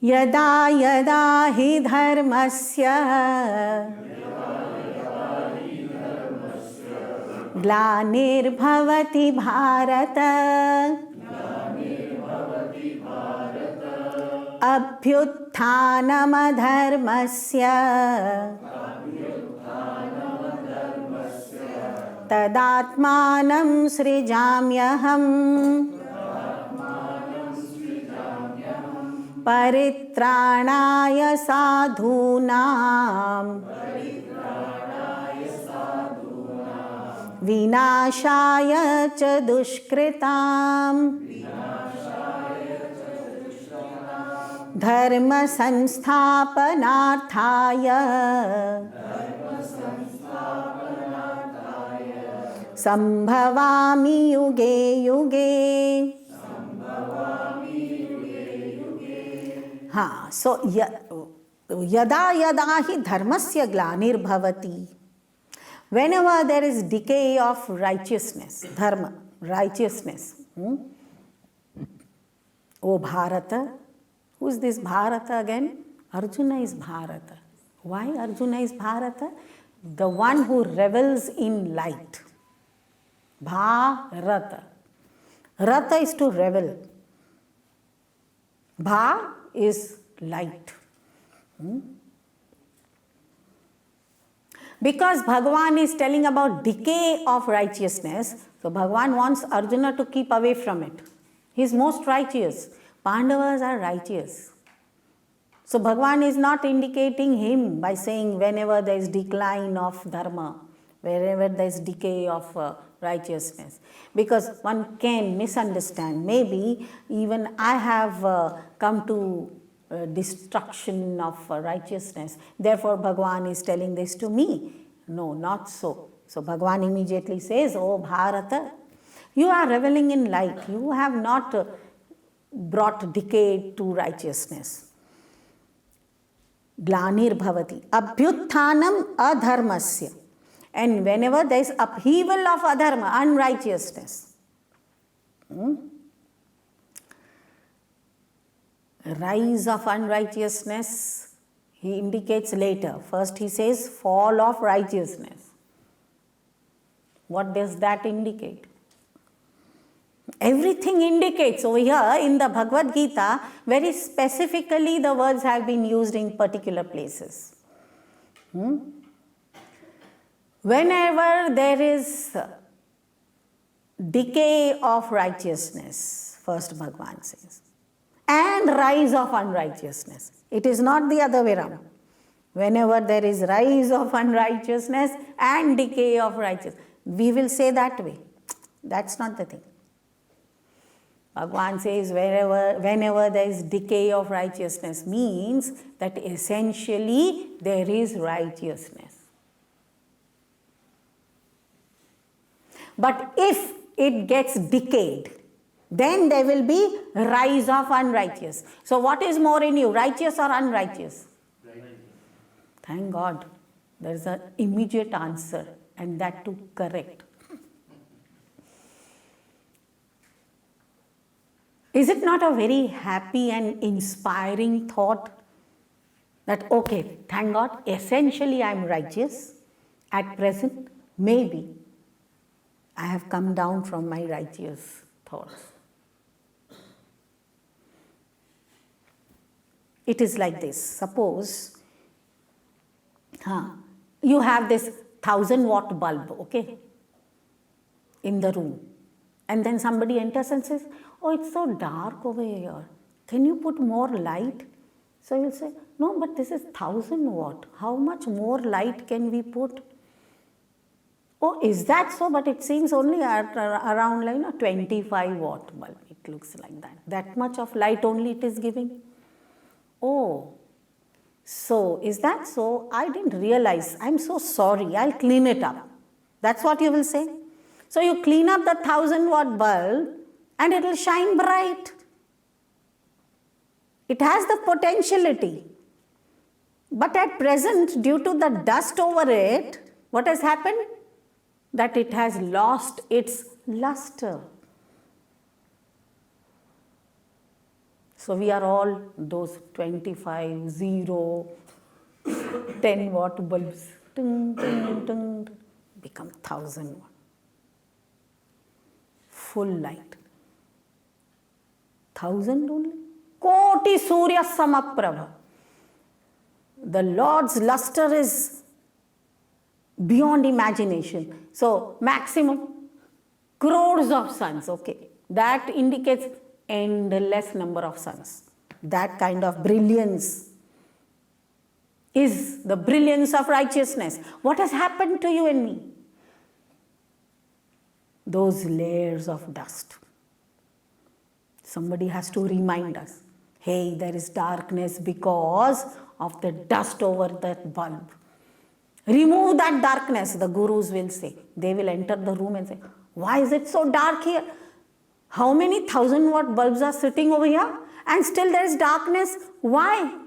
यदा यदा हि धर्मस्य ग्लानिर्भवति भारत अभ्युत्थानमधर्मस्य तदात्मानं सृजाम्यहम् परित्राणाय साधूनां विनाशाय च दुष्कृताम् धर्म संस्थापनार्थाय संभवामि युगे युगे. हाँ, so yada yada hi dharmasya glanirбhavati. Whenever there is decay of righteousness, dharma, righteousness. O Bharata, who is this Bharata again? Arjuna is Bharata. Why Arjuna is Bharata? The one who revels in light. Bharata. Rata is to revel. Bha is light. Because Bhagavan is telling about decay of righteousness, so Bhagavan wants Arjuna to keep away from it. He is most righteous. Pandavas are righteous. So Bhagavan is not indicating him by saying whenever there is decline of dharma, wherever there is decay of righteousness. Because one can misunderstand. Maybe even I have come to destruction of righteousness. Therefore Bhagavan is telling this to me. No, not so. So Bhagavan immediately says, "Oh Bharata, you are reveling in light. You have not brought decay to righteousness." Glanir-bhavati. Abhyutthanam adharmasya. And whenever there is upheaval of adharma, unrighteousness, rise of unrighteousness, he indicates later. First he says fall of righteousness. What does that indicate? Everything indicates over here in the Bhagavad Gita, very specifically the words have been used in particular places. Whenever there is decay of righteousness, first Bhagavan says, and rise of unrighteousness. It is not the other way around. Whenever there is rise of unrighteousness and decay of righteousness, we will say that way. That's not the thing. Bhagavan says whenever there is decay of righteousness means that essentially there is righteousness. But if it gets decayed, then there will be rise of unrighteous. So what is more in you, righteous or unrighteous? Righteous. Thank God. There is an immediate answer, and that too correct. Is it not a very happy and inspiring thought that, okay, thank God, essentially I am righteous. At present, maybe I have come down from my righteous thoughts. It is like this. Suppose you have this 1000-watt bulb, okay, in the room. And then somebody enters and says, "Oh, it's so dark over here. Can you put more light?" So you'll say, "No, but this is 1000-watt. How much more light can we put?" "Oh, is that so? But it seems only at around 25-watt bulb. It looks like that. That much of light only it is giving." "Oh, so is that so? I didn't realize. I'm so sorry. I'll clean it up." That's what you will say. So you clean up the 1000-watt bulb and it will shine bright. It has the potentiality. But at present, due to the dust over it, what has happened? That it has lost its luster. So we are all those 25, 0, 10 watt bulbs. Tung, tung, tung, become 1,000 watt. Full light. 1,000 only? Koti Surya Samaprabha. The Lord's luster is beyond imagination. So maximum crores of suns, okay. That indicates endless number of suns. That kind of brilliance is the brilliance of righteousness. What has happened to you and me? Those layers of dust. Somebody has to remind us, hey, there is darkness because of the dust over that bulb. Remove that darkness, the gurus will say. They will enter the room and say, why is it so dark here? How many 1,000 watt bulbs are sitting over here? And still there is darkness. Why?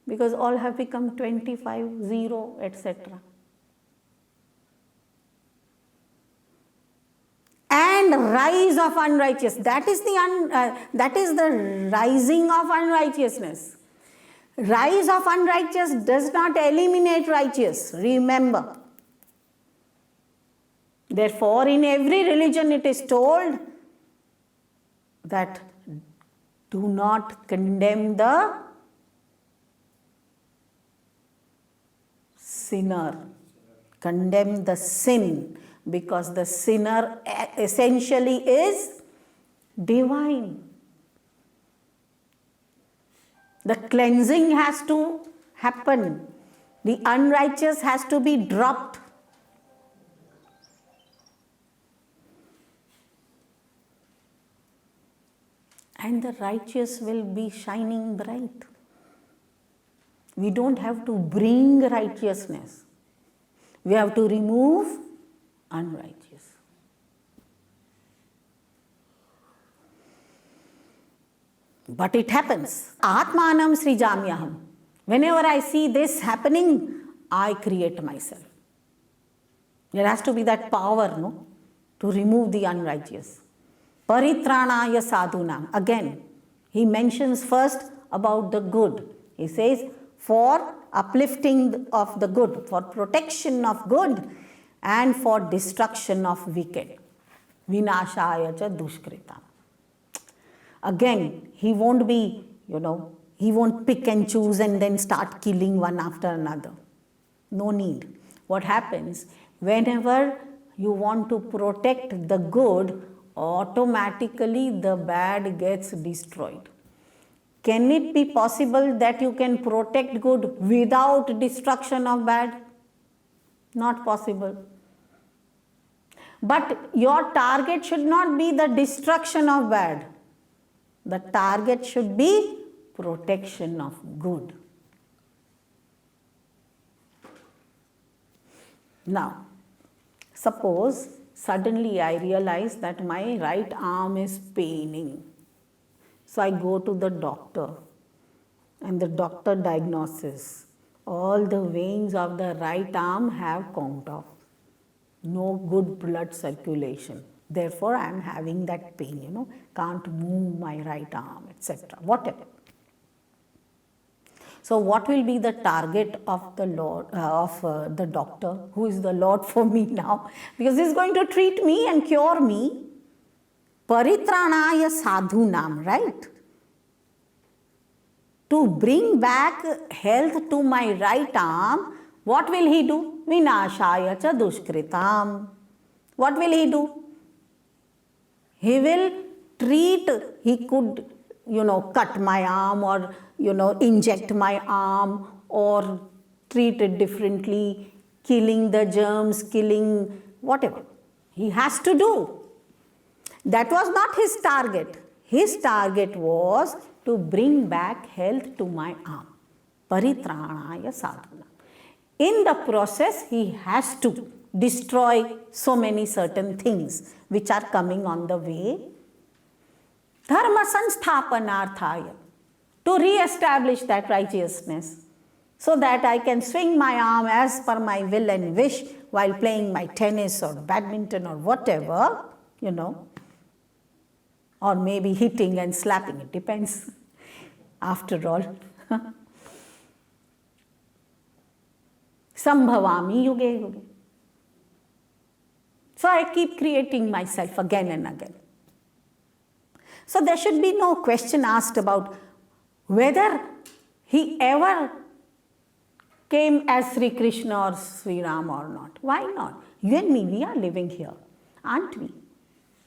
Because all have become 25, 0, etc. And rise of unrighteous. That is the rising of unrighteousness. Rise of unrighteous does not eliminate righteous. Remember. Therefore, in every religion it is told that do not condemn the sinner. Condemn the sin, because the sinner essentially is divine. The cleansing has to happen. The unrighteous has to be dropped. And the righteous will be shining bright. We don't have to bring righteousness. We have to remove unrighteous. But it happens. Atmanam srijamyaham. Whenever I see this happening, I create myself. There has to be that power, no, to remove the unrighteous. Paritranaya sadhunam. Again, he mentions first about the good. He says, for uplifting of the good, for protection of good, and for destruction of wicked. Vinashaya cha dushkritam. Again, he won't be, he won't pick and choose and then start killing one after another. No need. What happens, whenever you want to protect the good, automatically the bad gets destroyed. Can it be possible that you can protect good without destruction of bad? Not possible. But your target should not be the destruction of bad. The target should be protection of good. Now, suppose suddenly I realize that my right arm is paining. So I go to the doctor and the doctor diagnoses. All the veins of the right arm have conked off. No good blood circulation. Therefore, I am having that pain, can't move my right arm, etc. Whatever. So, what will be the target of the Lord, the doctor, who is the Lord for me now? Because he is going to treat me and cure me. Paritranaya sadhunam, right? To bring back health to my right arm, what will he do? Vinashaya cha dushkritam. What will he do? He will treat, he could, cut my arm or, inject my arm or treat it differently, killing the germs, killing whatever. He has to do. That was not his target. His target was to bring back health to my arm. Paritranaya sadhana. In the process, he has to destroy so many certain things which are coming on the way. Dharma sansthapanarthaya. To re-establish that righteousness, so that I can swing my arm as per my will and wish while playing my tennis or badminton or whatever, or maybe hitting and slapping, it depends. after all. Sambhavami yuge yuge. So I keep creating myself again and again. So there should be no question asked about whether he ever came as Sri Krishna or Sri Ram or not. Why not? You and me, we are living here, aren't we?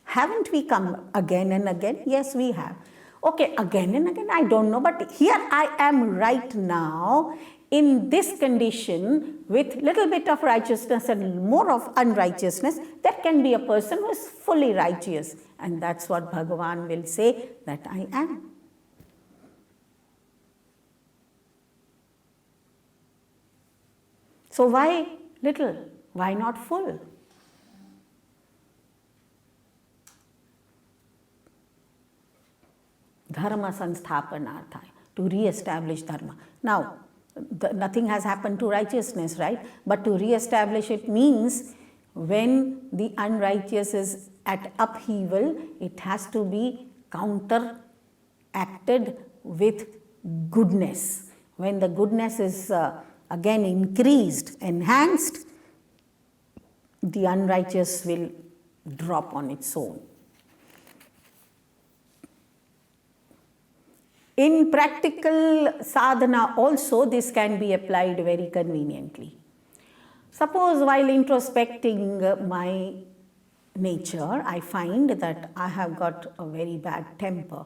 Haven't we come again and again? Yes, we have. Okay, again and again, I don't know, but here I am right now in this condition with little bit of righteousness and more of unrighteousness. There can be a person who is fully righteous, and that's what Bhagavan will say that I am. So why little? Why not full? Dharma sansthapanarthaya, to re-establish dharma. Now, nothing has happened to righteousness, right? But to re-establish it means when the unrighteous is at upheaval, it has to be counteracted with goodness. When the goodness is again increased, enhanced, the unrighteous will drop on its own. In practical sadhana also, this can be applied very conveniently. Suppose while introspecting my nature, I find that I have got a very bad temper.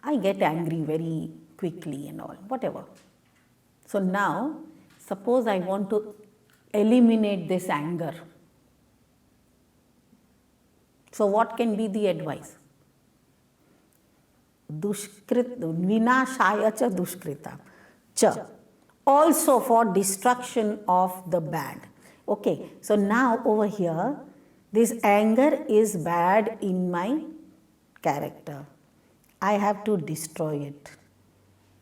I get angry very quickly and all, whatever. So now, suppose I want to eliminate this anger. So what can be the advice? Vinashaya cha dushkrita cha, also for destruction of the bad. Okay, so now over here, this anger is bad in my character. I have to destroy it.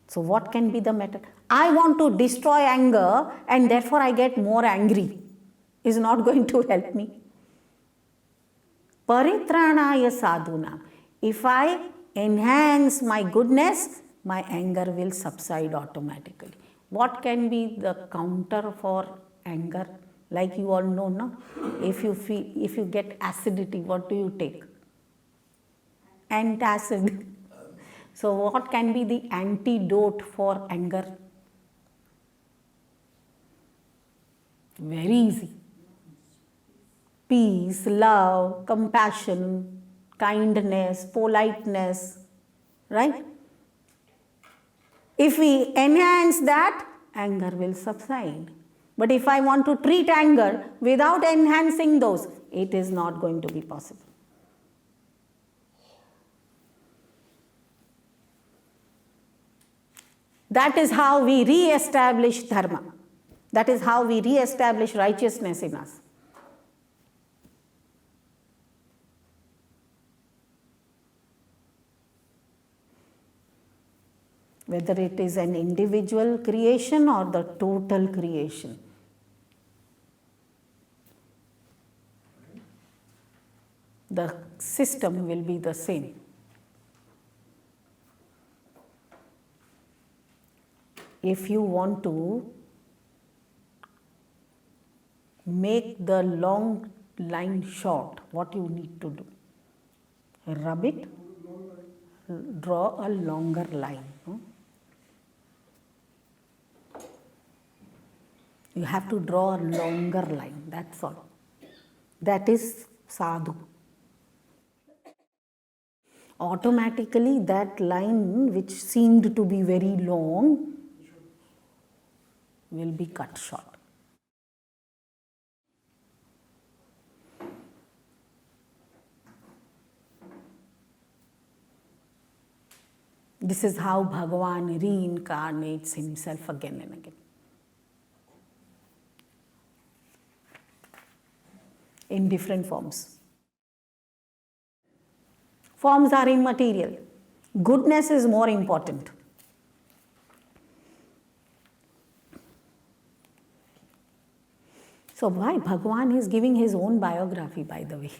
So what can be the method? I want to destroy anger and therefore I get more angry. Is not going to help me. Paritranaya sadhuna. If I enhance my goodness, my anger will subside automatically. What can be the counter for anger? Like you all know, no? If you get acidity, what do you take? Antacid. So what can be the antidote for anger? Very easy. Peace, love, compassion, kindness, politeness, right? If we enhance that, anger will subside. But if I want to treat anger without enhancing those, it is not going to be possible. That is how we re-establish dharma. That is how we re-establish righteousness in us. Whether it is an individual creation or the total creation. The system will be the same. If you want to make the long line short, what you need to do? Rub it, draw a longer line. You have to draw a longer line, that's all. That is sadhu. Automatically that line which seemed to be very long will be cut short. This is how Bhagavan reincarnates himself again and again. In different forms. Forms are immaterial. Goodness is more important. So why Bhagavan is giving his own biography, by the way.